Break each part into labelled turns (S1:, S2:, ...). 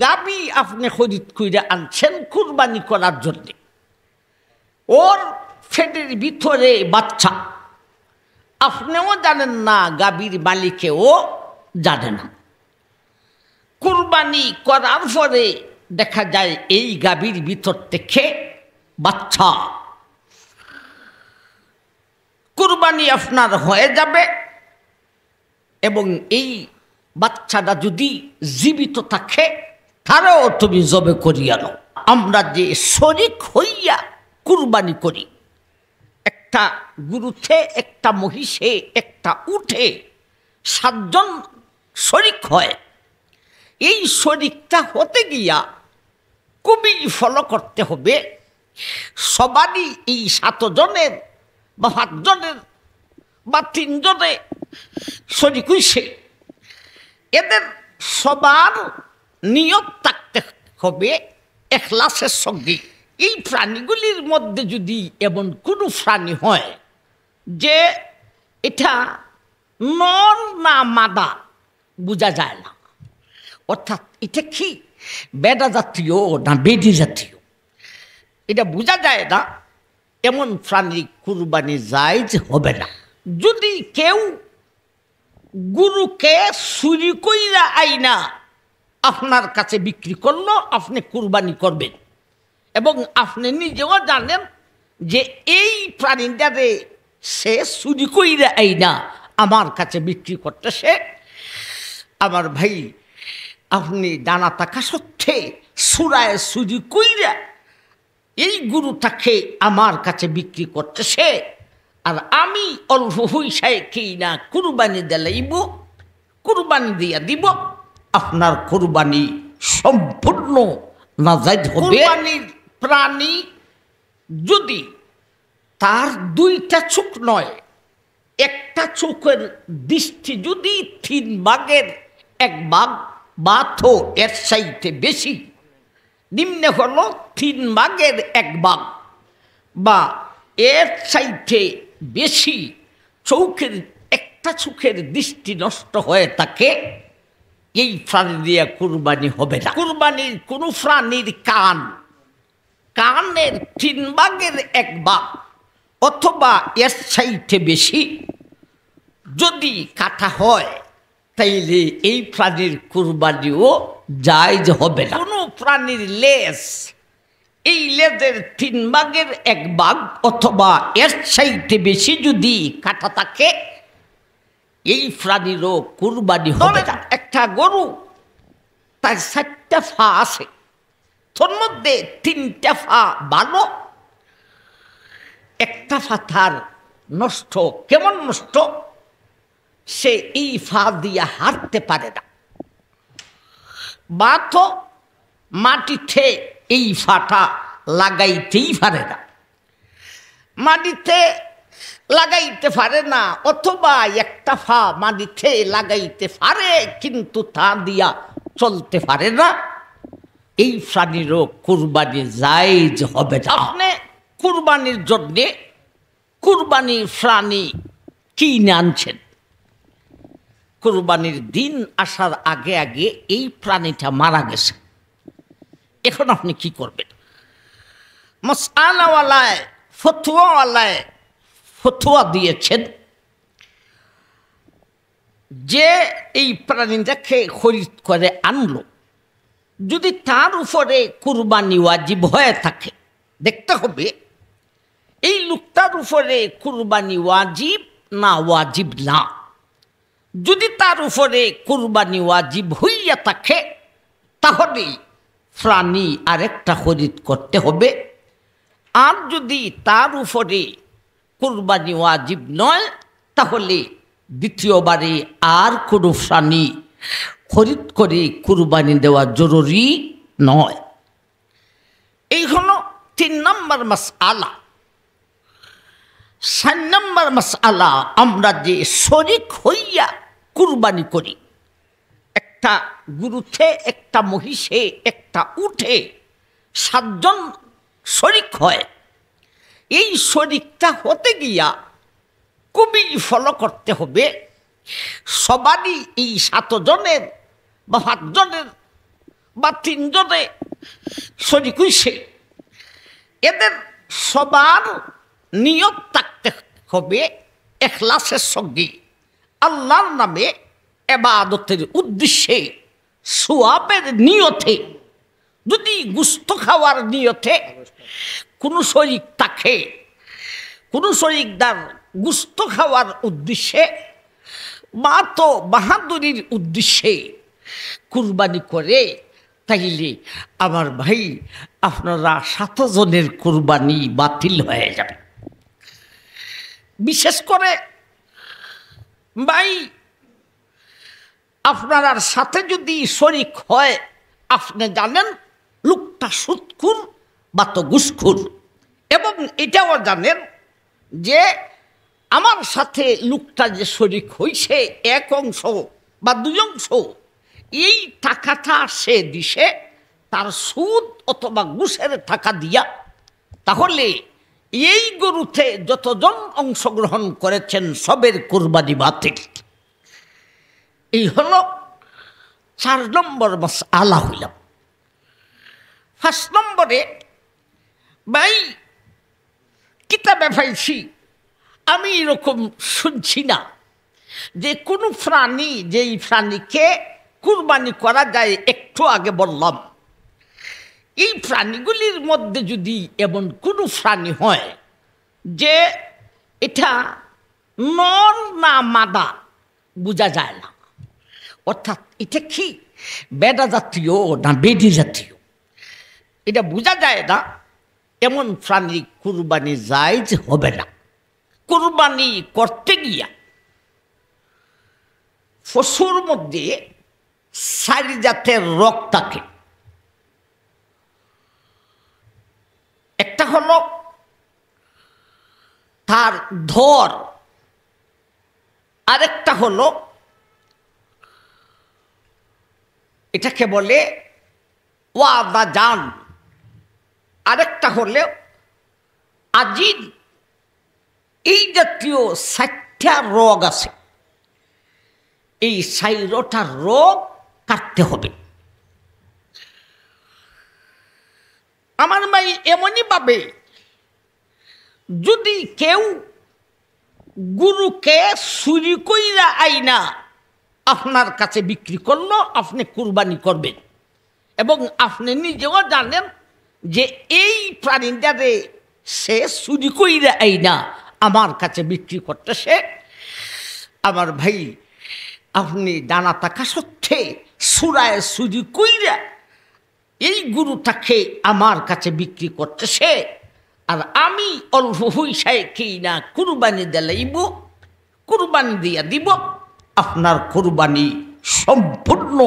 S1: গাবি আপনি খরিদ করে আনছেন কুরবানি করার জন্য, ওর ফেটের ভিতরে বাচ্চা, আপনিও জানেন না, গাবির মালিকেও জানে না। কুরবানি করার পরে দেখা যায় এই গাবির ভিতর থেকে বাচ্চা, কুরবানি আপনার হয়ে যাবে এবং এই বাচ্চাটা যদি জীবিত থাকে তারাও তুমি জবে করিয়া নাও। আমরা যে শরিক হইয়া কুরবানি করি, একটা গরুতে, একটা মহিষে, একটা উঠে 7 জন শরিক হয়। এই শরিকটা হতে গিয়া খুবই ফলো করতে হবে। সবারই এই 7 জনের বা 5 জনের বা 3 জনে শরিক হইছে, এদের সবার নিয়ত থাকতে হবে এখলাসের সঙ্গে। এই প্রাণীগুলির মধ্যে যদি এমন কোনো প্রাণী হয় যে এটা নর না মাদা বোঝা যায় না, অর্থাৎ এটা কি বেড়া জাতীয় না বেডি জাতীয় এটা বোঝা যায় না, এমন প্রাণী কুরবানি জায়েজ হবে না। যদি কেউ গরুকে চুরি কইরা আইনা আপনার কাছে বিক্রি করলো, আপনি কুরবানি করবেন এবং আপনি নিজেও জানেন যে এই প্রাণীটারে সে চুরি কইরা আইনা আমার কাছে বিক্রি করতেছে, আমার ভাই আপনি জানা থাকা সত্ত্বে সুরায় চুরি কইরা এই গরুটাকে আমার কাছে বিক্রি করতেছে, আর আমি অল্প পয়সায় কিনা কুরবানি দিলাইব, কুরবানি দিয়া দিব, আপনার কুরবানি সম্পূর্ণ নাজায়েজ হবে। কুরবানির প্রাণী যদি তার 2টা চোখ নয়, একটা চোখের দৃষ্টি যদি 3 ভাগের 1 ভাগ বা তো এর চাইতে বেশি, নিম্নে হলো 3 ভাগের 1 ভাগ বা এর চাইতে বেশি একটা চোখের দৃষ্টি নষ্ট হয়ে থাকে, এই প্রাণী দিয়ে কুরবানি হবে না। কুরবানির কোনো প্রাণীর কানের 3 ভাগের 1 ভাগ অথবা এর চাইতে বেশি যদি কাটা হয়, তাইলে এই প্রাণীর কুরবানিও জায়েজ হবে না। কোনো প্রাণীর লেজ, এই লেজের 3 ভাগের 1 ভাগ অথবা এর চাইতে বেশি যদি কাটা থাকে, এই প্রাণীরও কুরবানি হবে না। একটা গরু তার 4টা পা আছে, তোর মধ্যে 3টা পা ভালো, একটা পা তার নষ্ট। কেমন নষ্ট? সে এই পা দিয়া হাঁটতে পারে না, বা তো মাটিতে এই ফাটা লাগাইতেই পারে না, মাটিতে লাগাইতে পারে না, অথবা একটা পা মাটিতে লাগাইতে পারে কিন্তু তা দিয়া চলতে পারে না, এই প্রাণীরও কুরবানি জায়েজ হবে না। আপনি কুরবানির জন্যে কুরবানির প্রাণী কিনে আনছেন, কুরবানির দিন আসার আগে আগে এই প্রাণীটা মারা গেছে, এখন আপনি কি করবেন? মাসআলাওয়ালায় ফতোয়াওয়ালায় ফতোয়া দিয়েছেন যে এই প্রাণীটাকে খরিদ করে আনলো, যদি তার উপরে কুরবানি ওয়াজিব হয়ে থাকে, দেখতে হবে এই লোকটার উপরে কুরবানি ওয়াজিব না ওয়াজিব না। যদি তার উপরে কুরবানি ওয়াজিব হইয়া থাকে, তাহলে প্রাণী আরেকটা খরিদ করতে হবে। আর যদি তার উপরে কুরবানি ওয়াজিব নয়, তাহলে দ্বিতীয়বারে আর কোনো প্রাণী খরিদ করে কুরবানি দেওয়া জরুরি নয়। এই হলো 3 নম্বর মাসআলা। 4 নম্বর মাসআলা, আমরা যে শরিক হইয়া কুরবানি করি, একটা গরুতে, একটা মহিষে, একটা উঠে 7 জন শরিক হয়। এই শরিকটা হতে গিয়া খুবই ফলো করতে হবে, সবারই এই 7 জনের বা 5 জনের বা তিনজনে শরীক হইছে, এদের সবার নিয়ত থাকতে হবে ইখলাসের সঙ্গে, আল্লাহর নামে ইবাদতের উদ্দেশ্যে, সওয়াবের নিয়তে। যদি গোশত খাওয়ার নিয়তে কোনো শরীক থাকে, কোনো শরীকদার গোশত খাওয়ার উদ্দেশ্যে বা তো বাহাদুরির উদ্দেশ্যে কুরবানি করে, তাইলে আমার ভাই আপনারা 7 জনের কুরবানি বাতিল হয়ে যাবে। বিশেষ করে ভাই আপনার সাথে যদি শরীক হয়, আপনি জানেন লোকটা সুদখোর বা তো ঘুষখোর, এবং এটাও জানেন যে আমার সাথে লোকটা যে শরীক হইছে 1 অংশ বা 2 অংশ, এই টাকাটা সে দিছে তার সুদ অথবা ঘুষের টাকা দিয়া, তাহলে এই গরুতে যতজন অংশগ্রহণ করেছেন সবের কুরবানি বাতিল। এই হলো 4 নম্বর মাসআলা হইলাম। 5 নম্বরে ভাই কিতাবে পাইছি, আমি এরকম শুনছি না যে কোনো প্রাণী, যেই প্রাণীকে কুরবানি করা যায়, একটু আগে বললাম, এই প্রাণীগুলির মধ্যে যদি এমন কোনো প্রাণী হয় যে এটা নর না মাদা বোঝা যায় না, অর্থাৎ এটা কি বেড়া জাতীয় না বেডি জাতীয়, এটা বোঝা যায় না, এমন প্রাণী কুরবানি জায়েজ হবে না। কুরবানি করতে গিয়া পশুর মধ্যে 4 জাতের রোগ থাকে। একটা হলো তার ধর, আরেকটা হলো এটাকে বলে ওয়াদা জান, আরেকটা হলে আজিদ। এই জাতীয় 4টা রোগ আছে। এই 4টা রোগ কাটতে হবে। আমার ভাই এমনই ভাবে, যদি কেউ গুরুকে চুরি কইরা আইনা আপনার কাছে বিক্রি করলো, আপনি কুরবানি করবেন, এবং আপনি নিজেও জানেন যে এই প্রাণীটারে সে চুরি কইরা আইনা আমার কাছে বিক্রি করতেছে, আমার ভাই আপনি জানা থাকা সত্ত্বে সুরায় চুরি কইরা এই গুরুটাকে আমার কাছে বিক্রি করতেছে, আর আমি অল্প পয়সায় কিনা কুরবানি দিলাইব, কুরবানি দিয়া দিব, আপনার কুরবানি সম্পূর্ণ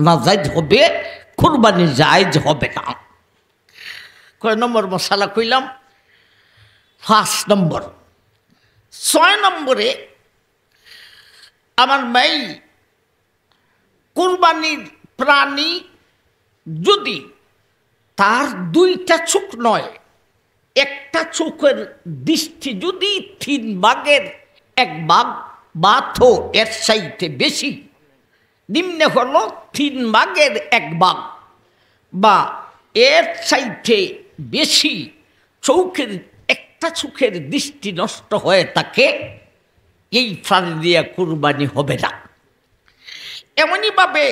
S1: নাজায়েজ হবে, কুরবানি জায়েজ হবে না। কয় নম্বর মশালা কইলাম? 5 নম্বর। 6 নম্বরে আমার ভাই কুরবানির প্রাণী যদি তার 2টা চোখ নয়, একটা চোখের দৃষ্টি যদি 3 ভাগের 1 ভাগ বা তো এর চাইতে বেশি, নিম্নে হলো 3 ভাগের 1 ভাগ বা এর চাইতে বেশি চোখের একটা চোখের দৃষ্টি নষ্ট হয়ে থাকে, এই প্রাণী দিয়ে কুরবানি হবে না। এমনইভাবে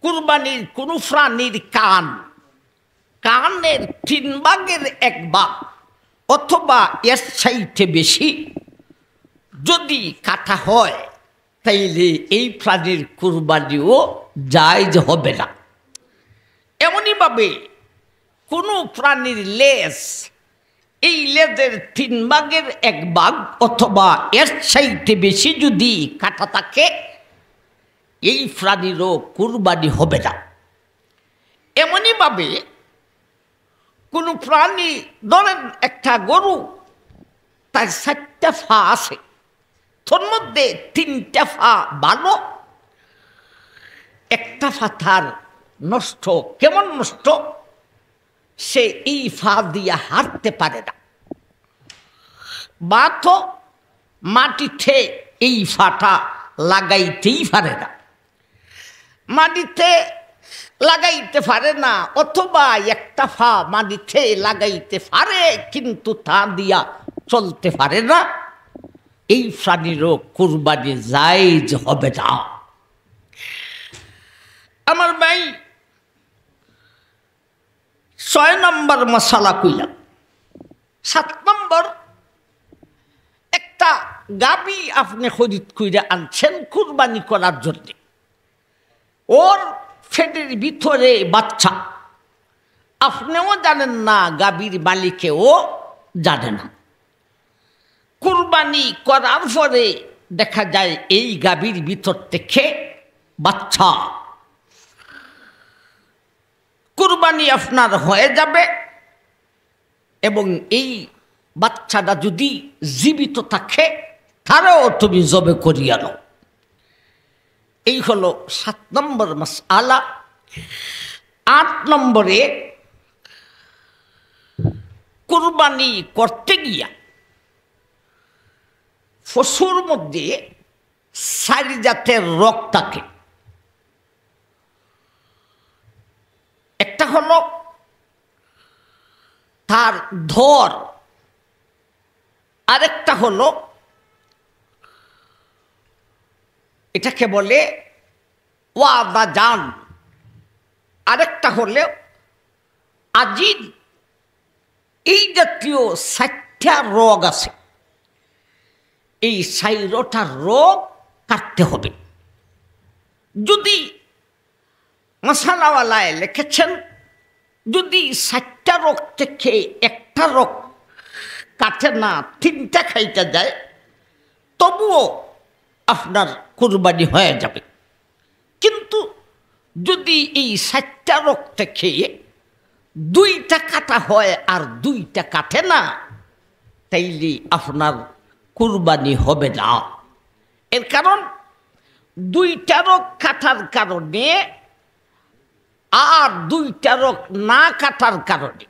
S1: কুরবানির কোনো প্রাণীর কানের 3 ভাগের 1 ভাগ অথবা এর চাইতে বেশি যদি কাটা হয়, তাইলে এই প্রাণীর কুরবানিও জায়েজ হবে না। এমনইভাবে কোনো প্রাণীর লেজ, এই লেজের 3 ভাগের 1 ভাগ অথবা এর চাইতে বেশি যদি কাটা থাকে, এই প্রাণীরও কুরবানি হবে না। এমনইভাবে কোনো প্রাণী, ধরেন একটা গরু, তার 4টা পা আছে, তোর মধ্যে 3টা পা ভালো, একটা পা তার নষ্ট। কেমন নষ্ট? সে এই পা দিয়া হাঁটতে পারে না, বা তো মাটিতে এই ফাটা লাগাইতেই পারে না। মাটিতে লাগাইতে পারে না, অথবা একটা পা মাটিতে লাগাইতে পারে কিন্তু তা দিয়া চলতে পারে না, এই প্রাণীরও কুরবানি জায়েজ হবে না। আমার ভাই ৬ নম্বর মশালা কইলাম। ৭ নম্বর, একটা গাবি আপনি খরিদ কইরা আনছেন কুরবানি করার জন্য, ওর ফেটের ভিতরে বাচ্চা, আপনিও জানেন না, গাবির মালিকেও জানে না। কুরবানি করার পরে দেখা যায় এই গাবির ভিতর থেকে বাচ্চা, কুরবানি আপনার হয়ে যাবে এবং এই বাচ্চাটা যদি জীবিত থাকে তারাও তুমি জবে করিয়া নাও। এই হলো ৭ নম্বর মাসআলা। ৮ নম্বরে, কুরবানি করতে গিয়া পশুর মধ্যে ৪ জাতের রোগ থাকে। একটা হলো তার ধর, আরেকটা হলো এটাকে বলে ওয়াদাজান, আরেকটা হলে আজিদ। এই জাতীয় ৪টা রোগ আছে। এই ৪টা রোগ কাটতে হবে। যদি মশালাওয়ালায় লিখেছেন যদি ৪টা রোগ থেকে একটা রোগ কাটে না, 3টা খাইতে যায়, তবুও আপনার কুরবানি হয়ে যাবে। কিন্তু যদি এই ৪টা রোগ থেকে 2টা কাটা হয় আর 2টা কাটে না, তাইলে আপনার কুরবানি হবে না। এর কারণ 2টা রোগ কাটার কারণে আর 2টা রোগ না কাটার কারণে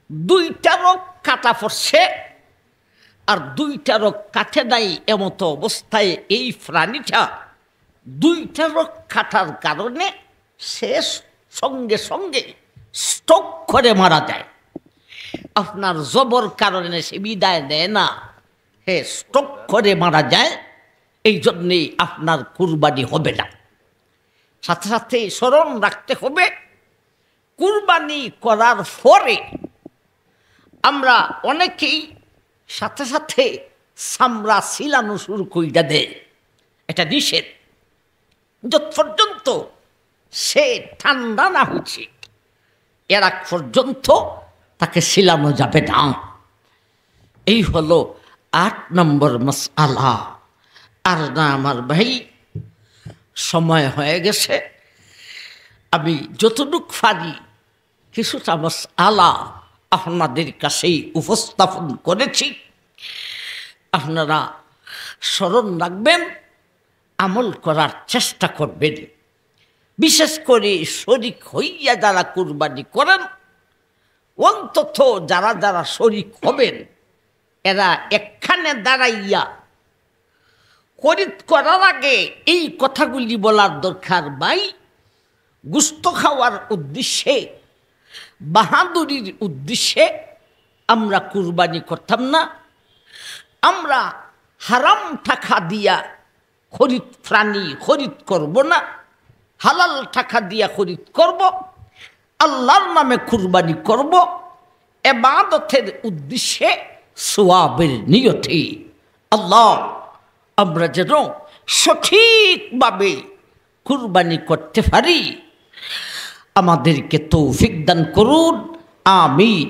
S1: 2টা রোগ কাটা পড়ছে আর 2টা রোগ কাটে নাই, এমতো অবস্থায় এই প্রাণীটা 2টা রোগ কাটার কারণে সে সঙ্গে সঙ্গে স্ট্রোক করে মারা যায়। আপনার জবর কারণে সে বিদায় দেয় না, হে স্ট্রোক করে মারা যায়। এই জন্যেই আপনার কুরবানি হবে না। সাথে সাথে স্মরণ রাখতে হবে, কুরবানি করার পরে আমরা অনেকেই সাথে সাথে চামড়া ছিলানো শুরু কইরা দেয়। এটা নিষেধ। যত পর্যন্ত সে ঠান্ডা না হচ্ছে এর আগ পর্যন্ত তাকে ছিলানো যাবে না। এই হলো ৮ নম্বর মাসআলা। আর না আমার ভাই, সময় হয়ে গেছে। আমি যতটুক পারি কিছুটা মাসআলা আপনাদের কাছেই উপস্থাপন করেছি। আপনারা স্মরণ রাখবেন, আমল করার চেষ্টা করবেন। বিশেষ করে শরীক হইয়া যারা কুরবানি করেন, অন্তত যারা যারা শরীক হবেন এরা একখানে দাঁড়াইয়া খরিদ করার আগে এই কথাগুলি বলার দরকার, ভাই গুস্ত খাওয়ার উদ্দেশ্যে, বাহাদুরির উদ্দেশ্যে আমরা কুরবানি করতাম না। আমরা হারাম টাকা দিয়া প্রাণী খরিদ করব না, হালাল টাকা দিয়া খরিদ করব, আল্লাহর নামে কুরবানি করব, ইবাদতের উদ্দেশ্যে, সওয়াবের নিয়তে। আল্লাহ আমরা যেন সঠিকভাবে কুরবানি করতে পারি, আমাদেরকে তৌফিক দান করুন। আমিন।